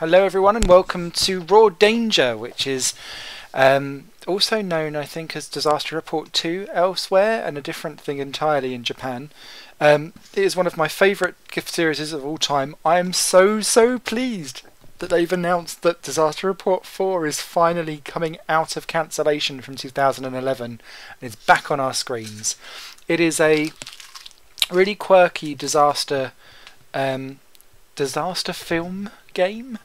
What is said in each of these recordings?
Hello everyone and welcome to Raw Danger, which is also known I think as Disaster Report 2 elsewhere and a different thing entirely in Japan. It is one of my favourite gift series of all time. I am so pleased that they've announced that Disaster Report 4 is finally coming out of cancellation from 2011 and is back on our screens. It is a really quirky disaster film game.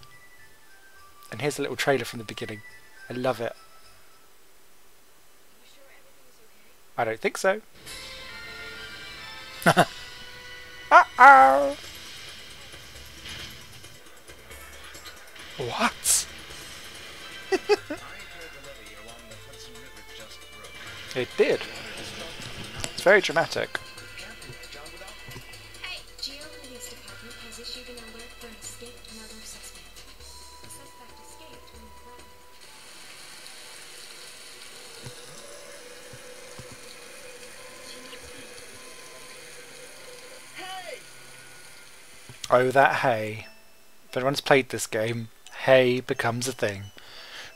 And here's a little trailer from the beginning. I love it. I don't think so. Uh-oh! What? It did. It's very dramatic. Oh, that hay. If anyone's played this game, hay becomes a thing.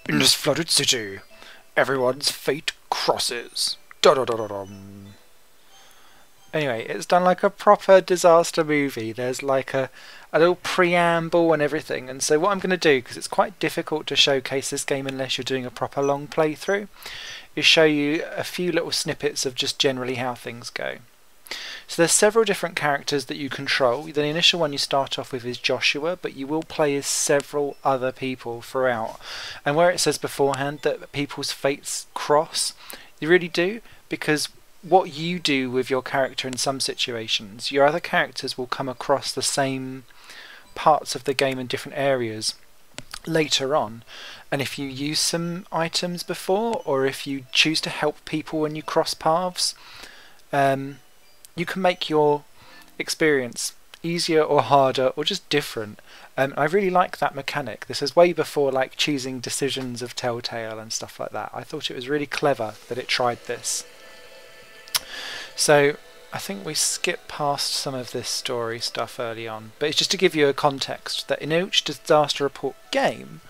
In this flooded city, everyone's fate crosses. Da-da-da-da-dum. Anyway, it's done like a proper disaster movie. There's like a little preamble and everything. And so what I'm going to do, because it's quite difficult to showcase this game unless you're doing a proper long playthrough, is show you a few little snippets of just generally how things go. So there's several different characters that you control. The initial one you start off with is Joshua, but you will play as several other people throughout. And where it says beforehand that people's fates cross, you really do, because what you do with your character in some situations, your other characters will come across the same parts of the game in different areas later on. And if you use some items before, or if you choose to help people when you cross paths, you can make your experience easier or harder or just different. I really like that mechanic. This is way before like choosing decisions of Telltale and stuff like that. I thought it was really clever that it tried this. So I think we skipped past some of this story stuff early on, but it's just to give you a context that in each Disaster Report game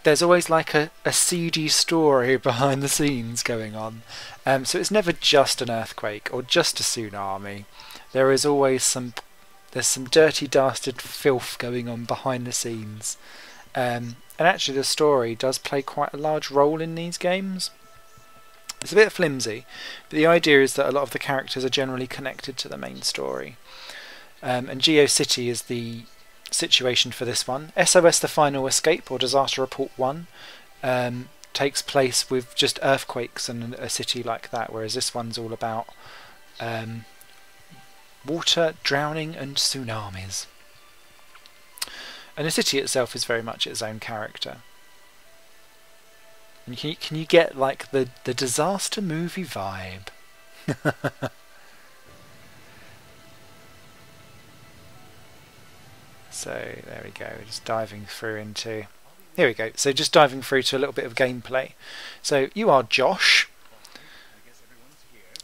there's always like a seedy story behind the scenes going on. So it's never just an earthquake or just a tsunami. There is always there's some dirty dastard filth going on behind the scenes. And actually the story does play quite a large role in these games. It's a bit flimsy, but the idea is that a lot of the characters are generally connected to the main story. And GeoCity is the situation for this one. SOS The Final Escape, or Disaster Report 1, takes place with just earthquakes and a city like that, whereas this one's all about water, drowning and tsunamis. And the city itself is very much its own character. And can you get like the disaster movie vibe? So there we go, just diving through into... Here we go, so just diving through to a little bit of gameplay. So you are Josh.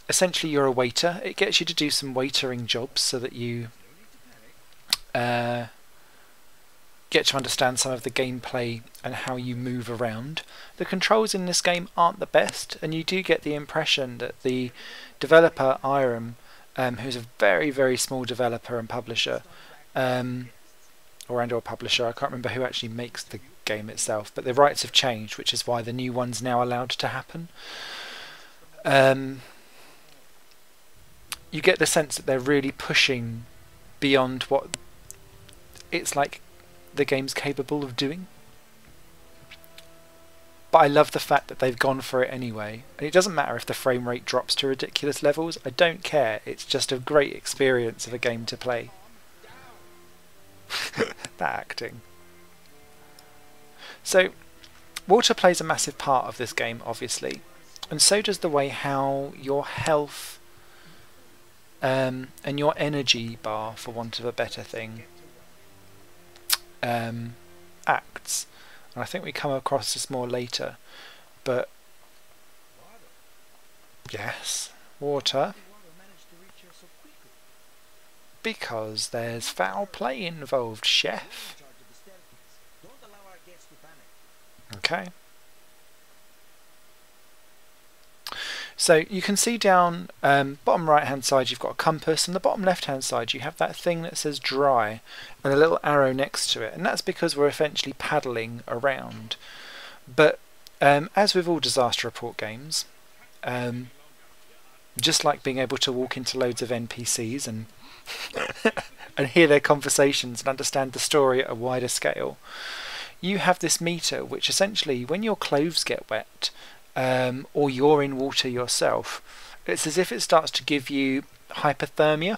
Essentially you're a waiter. It gets you to do some waitering jobs so that you get to understand some of the gameplay and how you move around. The controls in this game aren't the best, and you do get the impression that the developer Irem, who's a very small developer and publisher, or publisher, I can't remember who actually makes the game itself, but the rights have changed, which is why the new one's now allowed to happen. You get the sense that they're really pushing beyond what it's like the game's capable of doing. But I love the fact that they've gone for it anyway. And it doesn't matter if the frame rate drops to ridiculous levels, I don't care. It's just a great experience of a game to play. That acting. So water plays a massive part of this game, obviously, and so does the way how your health and your energy bar, for want of a better thing, acts. And I think we come across this more later, but yes, water. Because there's foul play involved, chef. Okay. So you can see down bottom right hand side you've got a compass, and the bottom left hand side you have that thing that says dry and a little arrow next to it, and that's because we're essentially paddling around. But as with all disaster report games, just like being able to walk into loads of NPCs and and hear their conversations and understand the story at a wider scale, you have this meter which essentially, when your clothes get wet or you're in water yourself, it's as if it starts to give you hypothermia.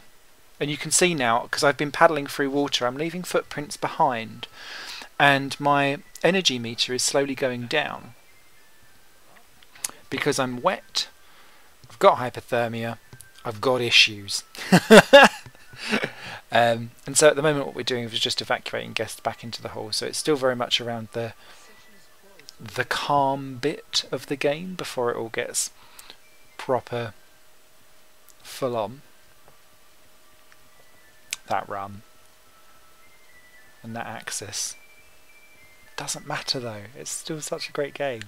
And you can see now, because I've been paddling through water, I'm leaving footprints behind, and my energy meter is slowly going down because I'm wet, I've got hypothermia, I've got issues. And so at the moment what we're doing is just evacuating guests back into the hall, so it's still very much around the calm bit of the game before it all gets proper full on. That run and that axis doesn't matter though, it's still such a great game.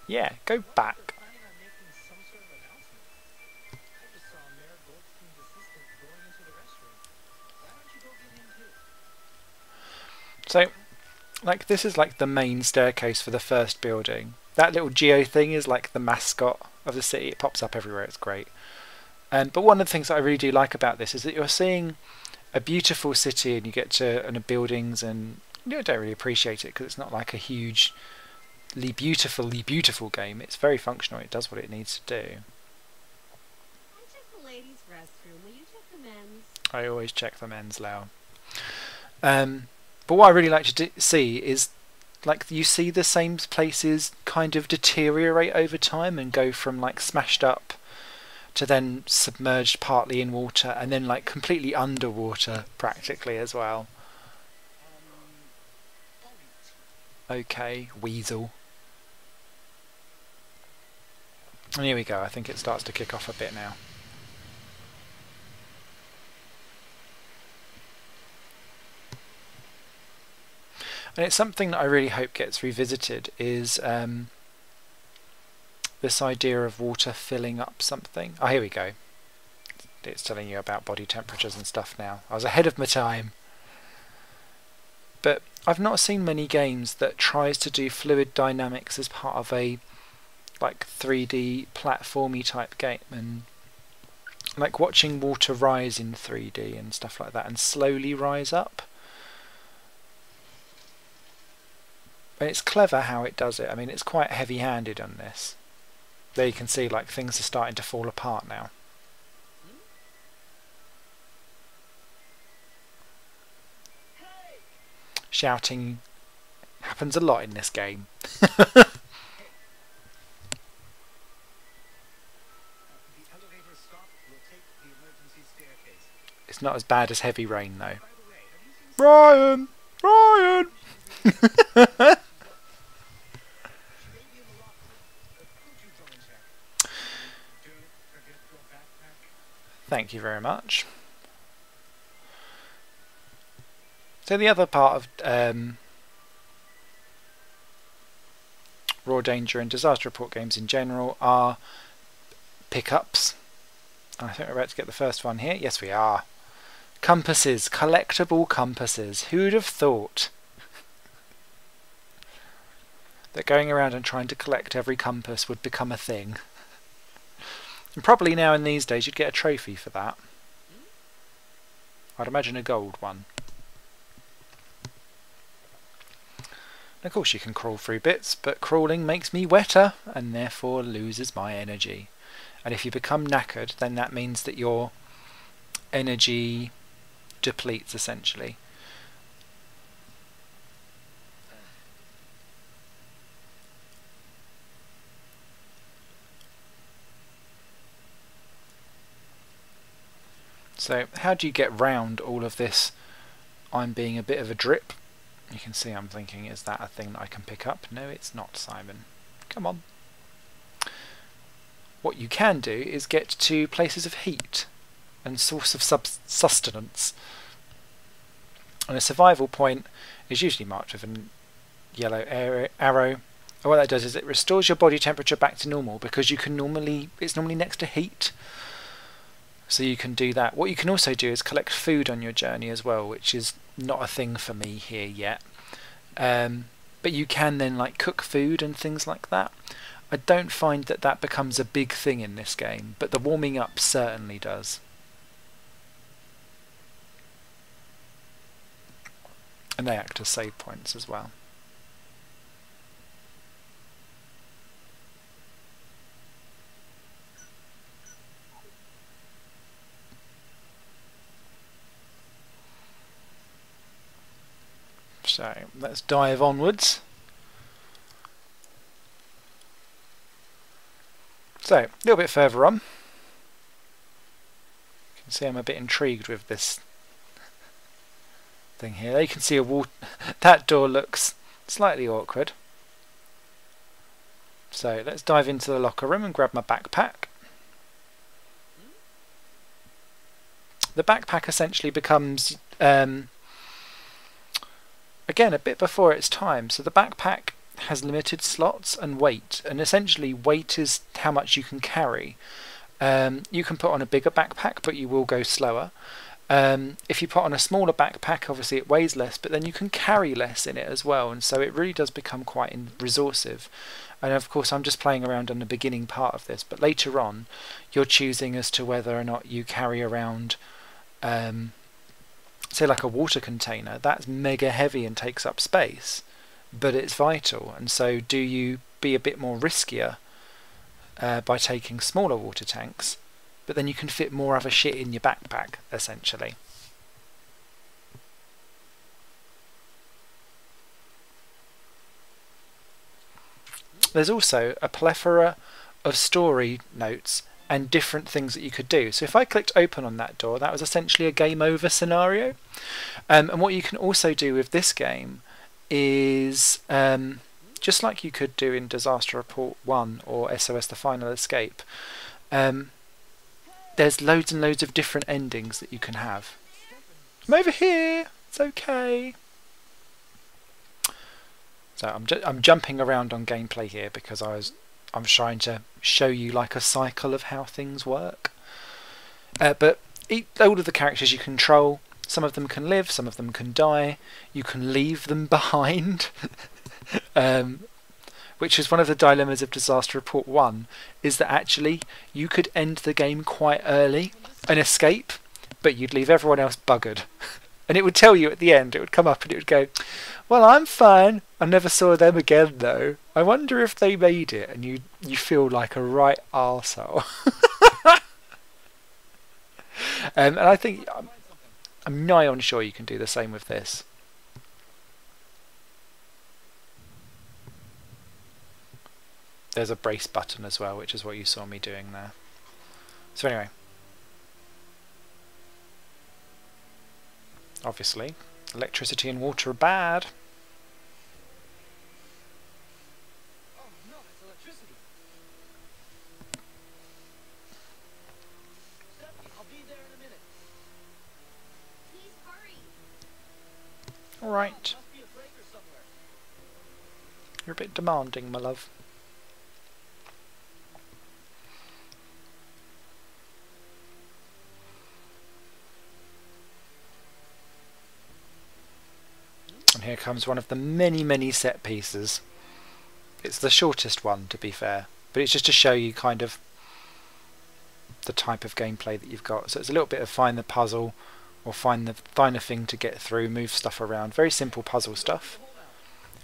Yeah, go back. So, like, this is like the main staircase for the first building. That little geo thing is like the mascot of the city. It pops up everywhere, it's great. But one of the things that I really do like about this is that you're seeing a beautiful city, and you get to and the buildings, and you don't really appreciate it because it's not like a hugely beautiful game. It's very functional. It does what it needs to do. I checked the ladies' restroom. Will you check the men's? I always check the men's, Lau. But what I really like to see is, like, you see the same places kind of deteriorate over time and go from like smashed up to then submerged partly in water and then like completely underwater practically as well. Okay, weasel. And here we go, I think it starts to kick off a bit now. And it's something that I really hope gets revisited, is this idea of water filling up something. Oh, here we go. It's telling you about body temperatures and stuff now. I was ahead of my time. But I've not seen many games that tries to do fluid dynamics as part of a like 3D platformy type game, and like watching water rise in 3D and stuff like that and slowly rise up. And it's clever how it does it. I mean, it's quite heavy-handed on this. There you can see like things are starting to fall apart now. Shouting happens a lot in this game. It's not as bad as heavy rain though. Ryan! Ryan! Thank you very much. So the other part of Raw Danger and Disaster Report games in general are pickups. I think we're about to get the first one here. Yes, we are. Compasses, collectible compasses. Who'd have thought that going around and trying to collect every compass would become a thing? And probably now in these days you'd get a trophy for that. I'd imagine a gold one. And of course you can crawl through bits, but crawling makes me wetter and therefore loses my energy. And if you become knackered, then that means that your energy depletes essentially. So how do you get round all of this? I'm being a bit of a drip. You can see I'm thinking, is that a thing that I can pick up? No, it's not, Simon. Come on. What you can do is get to places of heat and source of sustenance. And a survival point is usually marked with a yellow arrow. And what that does is it restores your body temperature back to normal, because it's normally next to heat. So you can do that. What you can also do is collect food on your journey as well, which is not a thing for me here yet. But you can then like cook food and things like that. I don't find that that becomes a big thing in this game, but the warming up certainly does. And they act as save points as well. So let's dive onwards. So, a little bit further on. You can see I'm a bit intrigued with this thing here. You can see that door looks slightly awkward. So let's dive into the locker room and grab my backpack. The backpack essentially becomes again a bit before its time. So the backpack has limited slots and weight, and essentially weight is how much you can carry. You can put on a bigger backpack, but you will go slower. If you put on a smaller backpack, obviously it weighs less, but then you can carry less in it as well, and so it really does become quite resourceve. And of course I'm just playing around on the beginning part of this, but later on you're choosing as to whether or not you carry around say like a water container. That's mega heavy and takes up space, but it's vital. And so do you be a bit more riskier by taking smaller water tanks, but then you can fit more other shit in your backpack essentially. There's also a plethora of story notes and different things that you could do. So if I clicked open on that door, that was essentially a game over scenario. And what you can also do with this game is, just like you could do in Disaster Report 1 or SOS The Final Escape, there's loads and loads of different endings that you can have. I'm over here, it's okay. So I'm jumping around on gameplay here because I'm trying to show you like a cycle of how things work. But all of the characters you control, some of them can live, some of them can die. You can leave them behind, which is one of the dilemmas of Disaster Report 1, is that actually you could end the game quite early and escape, but you'd leave everyone else buggered. And it would tell you at the end, it would come up and it would go, well, I'm fine. I never saw them again though. I wonder if they made it. And you feel like a right arsehole. And I think, I'm nigh on sure you can do the same with this. There's a brace button as well, which is what you saw me doing there. So anyway. Obviously, electricity and water are bad. Oh no, that's electricity. Stephanie, I'll be there in a minute. Please hurry. Alright. Must be a breaker somewhere. You're a bit demanding, my love. And here comes one of the many, many set pieces. It's the shortest one, to be fair, but it's just to show you kind of the type of gameplay that you've got. So it's a little bit of find the puzzle, or find the thing to get through, move stuff around. Very simple puzzle stuff.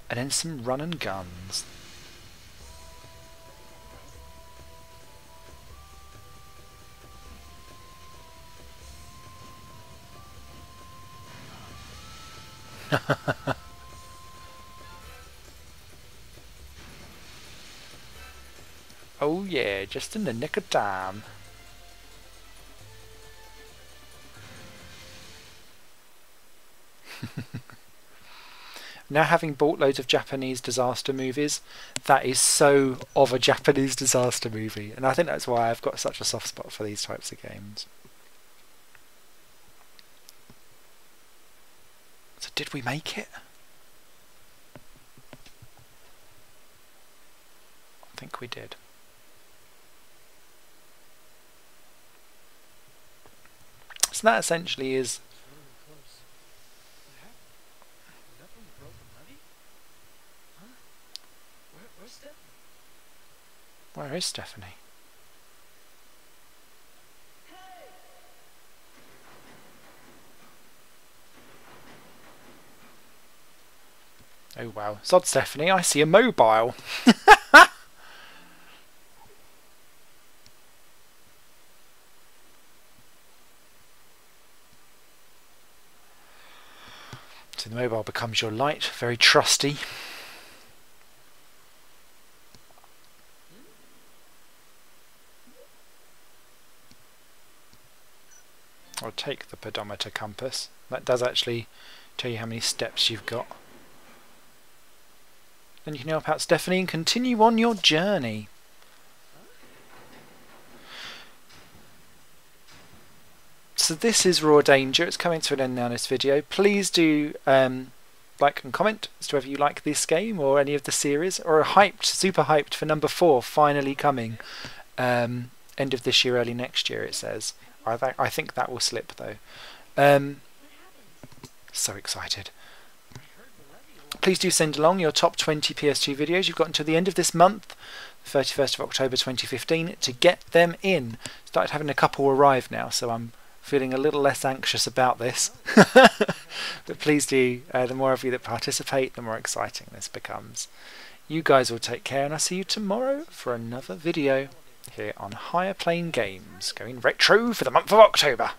And then some run and guns. Oh yeah, just in the nick of time. Now, having bought loads of Japanese disaster movies, that is so of a Japanese disaster movie, and I think that's why I've got such a soft spot for these types of games. So did we make it? think we did. So that essentially is... Really close. What happened? Was that from the broken levee? Huh? Where's Stephanie? Where is Stephanie? Oh wow, sod Stephanie, I see a mobile. So the mobile becomes your light, very trusty. I'll take the pedometer compass. That does actually tell you how many steps you've got. Then you can help out Stephanie and continue on your journey. So this is Raw Danger. It's coming to an end now in this video. Please do like and comment as to whether you like this game or any of the series, or are hyped, super hyped for number 4 finally coming end of this year, early next year it says. I think that will slip though. So excited. Please do send along your top 20 PS2 videos. You've got until the end of this month, 31st of October 2015, to get them in. Started having a couple arrive now, so I'm feeling a little less anxious about this. But please do, the more of you that participate, the more exciting this becomes. You guys will take care, and I'll see you tomorrow for another video here on Higher Plane Games, going retro for the month of October.